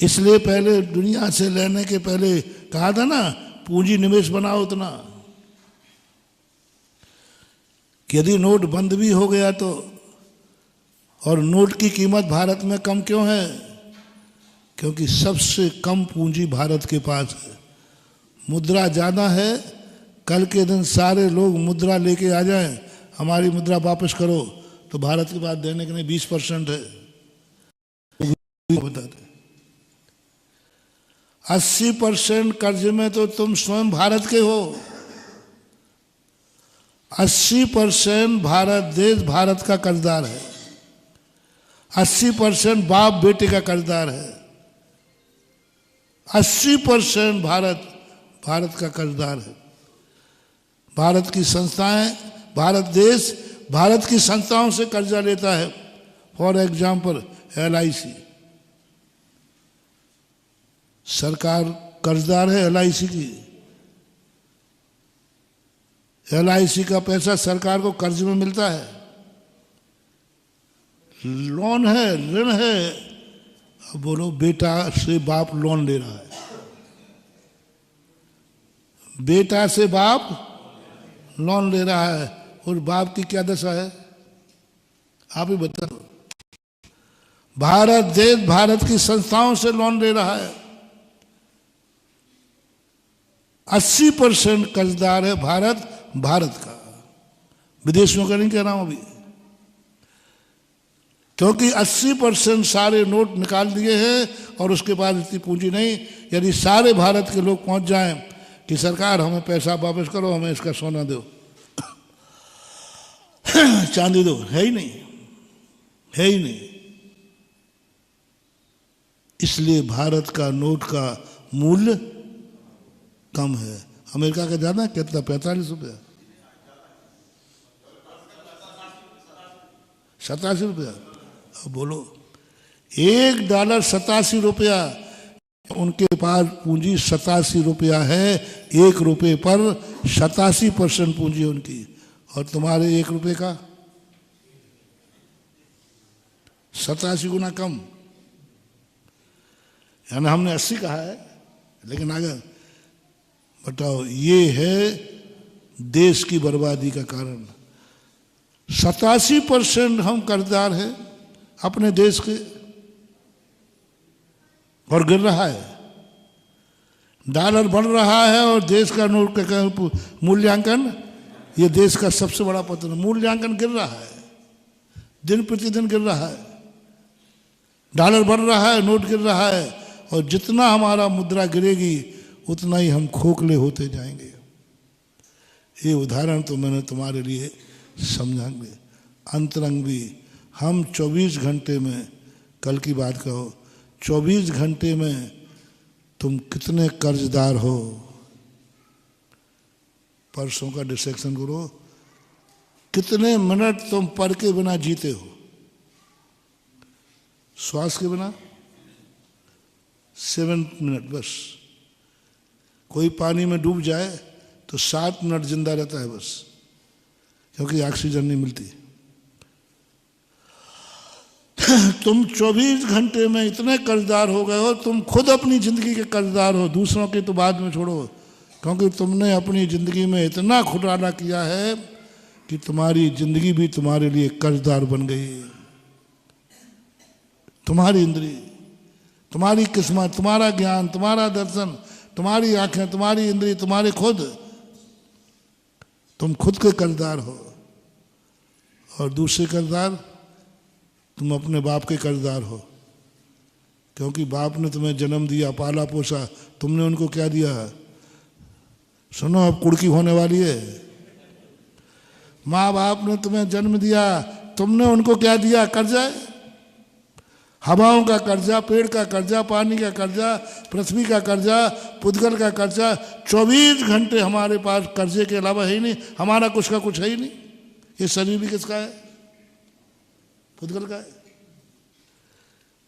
इसलिए पहले दुनिया से लेने के पहले कहा था ना, पूंजी निवेश बनाओ उतना, कि यदि नोट बंद भी हो गया तो, और नोट की कीमत भारत में कम क्यों है? क्योंकि सबसे कम पूंजी भारत के पास है, मुद्रा ज़्यादा है। कल के दिन सारे लोग मुद्रा लेके आ जाएं, हमारी मुद्रा वापस करो, तो भारत के पास देने के लिए 20% है। बताते 80% कर्ज में तो तुम स्वयं भारत के हो। 80% भारत देश भारत का कर्जदार है। 80% बाप बेटे का कर्जदार है। 80% भारत का कर्जदार है। भारत की संस्थाएं, भारत देश भारत की संस्थाओं से कर्जा लेता है। फॉर एग्जाम्पल LIC, सरकार कर्जदार है LIC की। LIC का पैसा सरकार को कर्ज में मिलता है, लोन है, ऋण है। अब बोलो, बेटा से बाप लोन ले रहा है, बेटा से बाप लोन ले रहा है, और बाप की क्या दशा है आप ही बताओ। भारत देश भारत की संस्थाओं से लोन ले रहा है। 80% कर्जदार है भारत का, विदेशों का नहीं कह रहा हूं अभी, क्योंकि 80% सारे नोट निकाल दिए हैं और उसके बाद इतनी पूंजी नहीं। यदि सारे भारत के लोग पहुंच जाएं कि सरकार हमें पैसा वापस करो, हमें इसका सोना दो, चांदी दो, है ही नहीं, है ही नहीं। इसलिए भारत का नोट का मूल्य कम है। अमेरिका का ज्यादा, कितना? 45 रुपया, 87 रुपया। अब बोलो, $1 87 रुपया। उनके पास पूंजी 87 रुपया है, 1 रुपये पर 87% पूंजी उनकी, और तुम्हारे 1 रुपये का 87 गुना कम। यानी हमने 80 कहा है, लेकिन आगे बताओ, ये है देश की बर्बादी का कारण। 87% हम कर्जदार हैं अपने देश के, और गिर रहा है। डॉलर बढ़ रहा है और देश का नोट का मूल्यांकन, ये देश का सबसे बड़ा पतन, मूल्यांकन गिर रहा है, दिन प्रतिदिन गिर रहा है। डॉलर बढ़ रहा है, नोट गिर रहा है, और जितना हमारा मुद्रा गिरेगी उतना ही हम खोखले होते जाएंगे। ये उदाहरण तो मैंने तुम्हारे लिए समझाएंगे। अंतरंग भी, हम 24 घंटे में, कल की बात कहो, 24 घंटे में तुम कितने कर्जदार हो? परसों का डिसेक्शन करो, कितने मिनट तुम पढ़ के बिना जीते हो? श्वास के बिना 7 मिनट बस। कोई पानी में डूब जाए तो 7 मिनट जिंदा रहता है बस, क्योंकि ऑक्सीजन नहीं मिलती। तुम 24 घंटे में इतने कर्जदार हो गए हो, तुम खुद अपनी जिंदगी के कर्जदार हो, दूसरों के तो बाद में छोड़ो, क्योंकि तुमने अपनी जिंदगी में इतना घोटाला किया है कि तुम्हारी जिंदगी भी तुम्हारे लिए कर्जदार बन गई। तुम्हारी इंद्री, तुम्हारी किस्मत, तुम्हारा ज्ञान, तुम्हारा दर्शन, तुम्हारी आंखें, तुम्हारी इंद्री, तुम्हारे खुद, तुम खुद के कर्जदार हो। और दूसरे कर्जदार, तुम अपने बाप के कर्जदार हो, क्योंकि बाप ने तुम्हें जन्म दिया, पाला पोसा, तुमने उनको क्या दिया? सुनो, अब कुड़की होने वाली है। माँ बाप ने तुम्हें जन्म दिया, तुमने उनको क्या दिया? कर्जा। हवाओं का कर्जा, पेड़ का कर्जा, पानी का कर्जा, पृथ्वी का कर्जा, पुद्गल का कर्जा। 24 घंटे हमारे पास कर्जे के अलावा है ही नहीं, हमारा कुछ का कुछ है ही नहीं। ये शरीर भी किसका है? पुद्गल का है।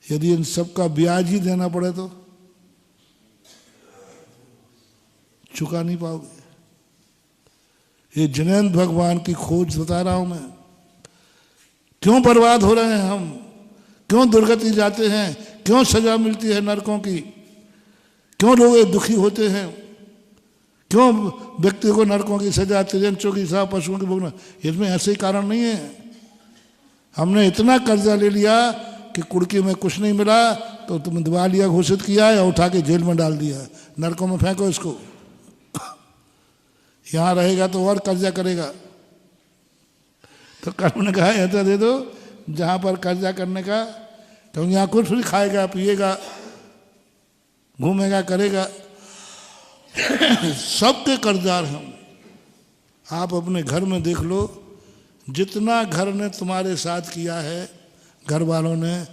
यदि इन सब का ब्याज ही देना पड़े तो चुका नहीं पाओगे। ये जिनेंद्र भगवान की खोज बता रहा हूं मैं। क्यों बर्बाद हो रहे हैं हम, क्यों दुर्गति जाते हैं? क्यों सजा मिलती है नरकों की, क्यों लोग दुखी होते हैं, क्यों व्यक्ति को नरकों की सजा, तिरंचों की सजा, पशुओं की भोगना, इसमें ऐसे ही कारण नहीं है। हमने इतना कर्जा ले लिया कि कुड़की में कुछ नहीं मिला तो तुम दिवालिया घोषित किया या उठा के जेल में डाल दिया, नरकों में फेंको इसको। यहाँ रहेगा तो और कर्जा करेगा। तो कर्म ने कहा ऐसा दे दो जहाँ पर कर्जा करने का, क्योंकि यहाँ कुछ भी खाएगा पिएगा घूमेगा करेगा, सबके कर्जदार हम। आप अपने घर में देख लो, जितना घर ने तुम्हारे साथ किया है, घर वालों ने,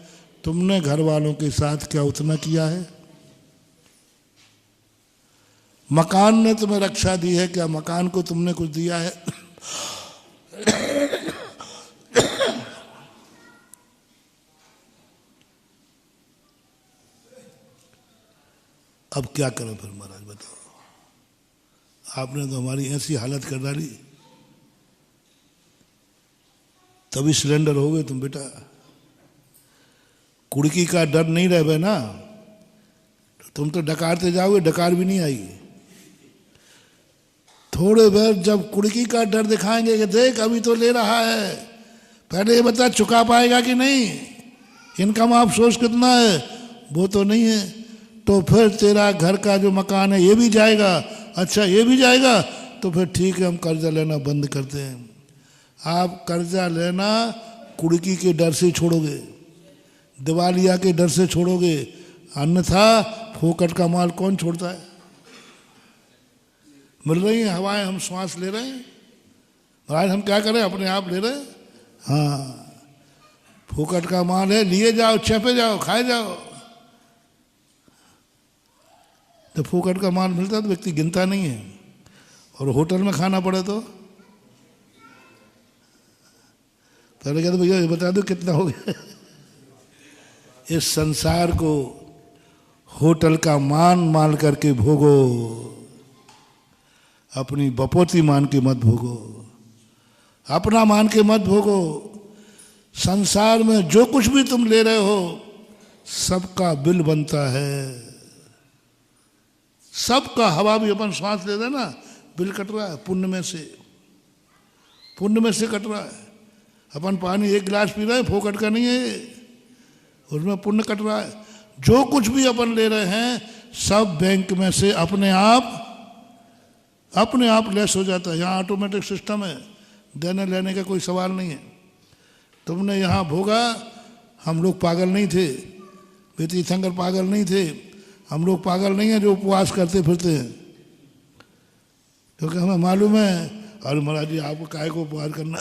तुमने घर वालों के साथ क्या उतना किया है? मकान ने तुम्हें रक्षा दी है, क्या मकान को तुमने कुछ दिया है? अब क्या करो फिर महाराज बताओ, आपने तो हमारी ऐसी हालत कर डाली। तभी सिलेंडर हो गए तुम बेटा। कुड़की का डर नहीं रहे ना, तुम तो डकारते जाओगे, डकार भी नहीं आएगी। थोड़े देर जब कुड़की का डर दिखाएंगे कि देख अभी तो ले रहा है, पहले ये बता चुका पाएगा कि नहीं, इनकम अफसोस कितना है, वो तो नहीं है, तो फिर तेरा घर का जो मकान है ये भी जाएगा। अच्छा ये भी जाएगा तो फिर ठीक है, हम कर्जा लेना बंद करते हैं। आप कर्जा लेना कुड़की के डर से छोड़ोगे, दिवालिया के डर से छोड़ोगे, अन्यथा फोकट का माल कौन छोड़ता है? मिल रही हैं हवाएं, हम श्वास ले रहे हैं, महाराज हम क्या करें, अपने आप ले रहे हैं। हाँ, फोकट का माल है, लिए जाओ, चेपे जाओ, खाए जाओ। तो फोकट का माल मिलता है तो व्यक्ति गिनता नहीं है, और होटल में खाना पड़े तो पहले कहते भैया ये बता दो कितना हो गया। इस संसार को होटल का मान करके भोगो, अपनी बपोती मान के मत भोगो, अपना मान के मत भोगो। संसार में जो कुछ भी तुम ले रहे हो सबका बिल बनता है, सबका। हवा भी अपन श्वास ले रहे ना, बिल कट रहा है पुण्य में से, पुण्य में से कट रहा है। अपन पानी एक गिलास पी रहे हैं, फोकट का नहीं है, उसमें पुण्य कट रहा है। जो कुछ भी अपन ले रहे हैं सब बैंक में से अपने आप लेस हो जाता है। यहाँ ऑटोमेटिक सिस्टम है, देने लेने का कोई सवाल नहीं है। तुमने यहाँ भोगा, हम लोग पागल नहीं थे, बेटी शंकर पागल नहीं थे, हम लोग पागल नहीं हैं जो उपवास करते फिरते हैं, क्योंकि हमें मालूम है। और महाराज जी आपको काहे को उपवास करना,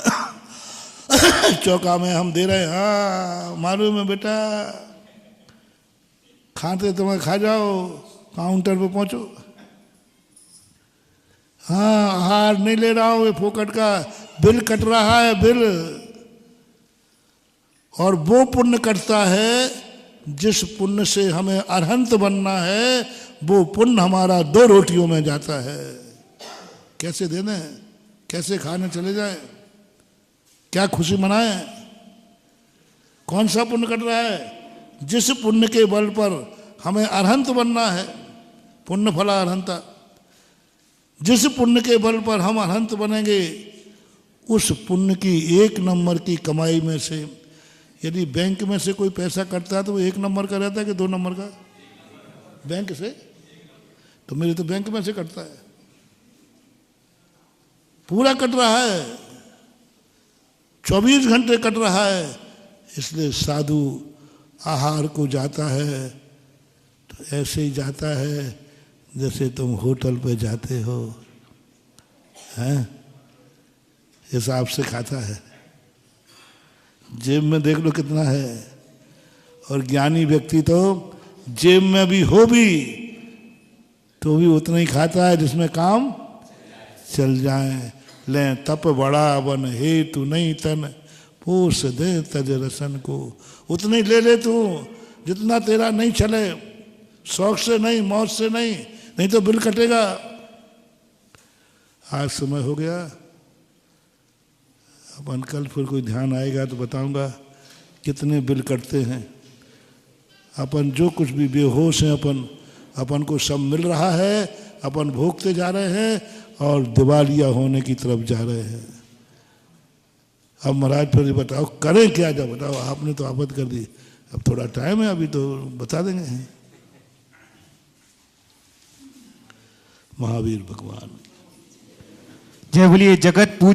चौका में हम दे रहे हैं, हाँ मालूम है बेटा, खाते तुम्हें खा जाओ, काउंटर पे पहुंचो। हाँ आहार नहीं ले रहा हूँ, ये फोकट का बिल कट रहा है, बिल। और वो पुण्य कटता है जिस पुण्य से हमें अरहंत बनना है, वो पुण्य हमारा 2 रोटियों में जाता है। कैसे देने, कैसे खाने चले जाए, क्या खुशी मनाए? कौन सा पुण्य कट रहा है? जिस पुण्य के बल पर हमें अरहंत बनना है, पुण्य फला अरहंता। जिस पुण्य के बल पर हम अरहंत बनेंगे, उस पुण्य की 1 नंबर की कमाई में से यदि बैंक में से कोई पैसा कटता है तो वो 1 नंबर का रहता है कि 2 नंबर का? बैंक से। तो मेरे तो बैंक में से कटता है, पूरा कट रहा है, 24 घंटे कट रहा है। इसलिए साधु आहार को जाता है तो ऐसे ही जाता है जैसे तुम होटल पे जाते हो, हैं? हिसाब से खाता है। जेब में देख लो कितना है। और ज्ञानी व्यक्ति तो जेब में भी हो भी तो भी उतना ही खाता है जिसमें काम चल जाए। ले तप बड़ा वन हेतु नहीं तन, पोस दे तज रसन को। उतना ही ले ले तू जितना तेरा नहीं चले, शौक से नहीं, मौज से नहीं, नहीं तो बिल कटेगा। आज समय हो गया, अपन कल फिर कोई ध्यान आएगा तो बताऊंगा कितने बिल कटते हैं। अपन जो कुछ भी बेहोश हैं, अपन को सब मिल रहा है, अपन भोगते जा रहे हैं और दिवालिया होने की तरफ जा रहे हैं। अब महाराज फिर बताओ करें क्या? जब बताओ, आपने तो आपत कर दी, अब थोड़ा टाइम है, अभी तो बता देंगे। महावीर भगवान जय बोलिए जगत पूज